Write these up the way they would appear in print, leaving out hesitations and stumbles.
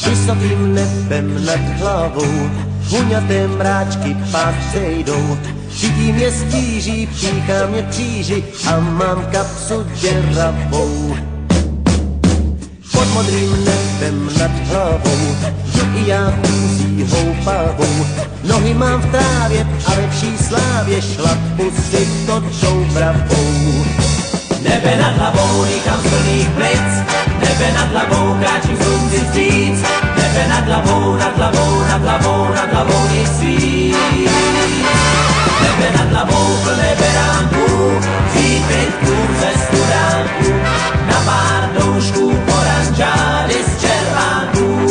Vysokým nebem nad hlavou huňaté mráčky pás přejdou. Chytí mě stíží, píchá mě kříži a mám kapsu děravou. Pod modrým nebem nad hlavou jdu i já chůzí houpavou. Nohy mám v trávě a ve vší slávě šlapu si to doubravou. Nebe nad hlavou dýchám z plných plic, nebe nad hlavou kráčím slunci vstříc. Nebe nad hlavou, nad hlavou, nad hlavou, nad hlavou nic svít. Nebe nad hlavou plné beránků, přípitků ze studánku, na pár doušků oranžády z červánků.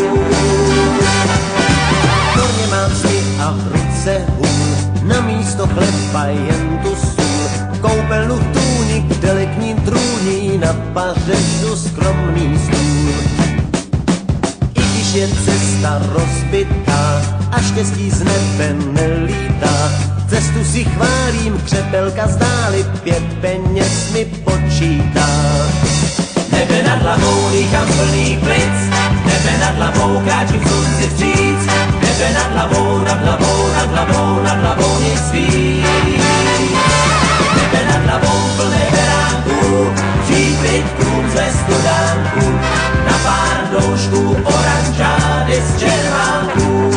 V torně mám sny a v ruce hůl, na místo chleba jen tu sůl. Koupelnu tůnik, kde k ní trůní, na pařezu skromný stůl. I když je cesta rozbitá a štěstí z nebe nelítá, cestu si chválím, křepelka zdáli 5 peněz mi počítá. Nebe nad hlavou dýchám z plných plic, nebe nad hlavou kráčím slunci vstříc. Nebe nad hlavou, nad hlavou, nad hlavou, nad hlavou nic víc. Nebe nad hlavou plné beránků, přípitků ze studánku, na pár doušků oranžády z červánků.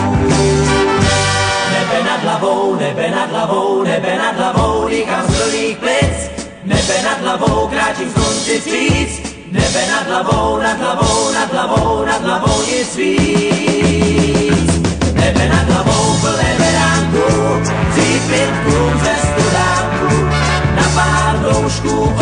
Nebe nad hlavou, nebe nad hlavou, nebe nad hlavou dýchám z plných plic. Nebe nad hlavou kráčím slunci vstříc. Nebe nad hlavou, nad hlavou, nad hlavou, nad hlavou nic víc. Nebe nad hlavou plné beránku, přípitků ze studánku, na pár doušků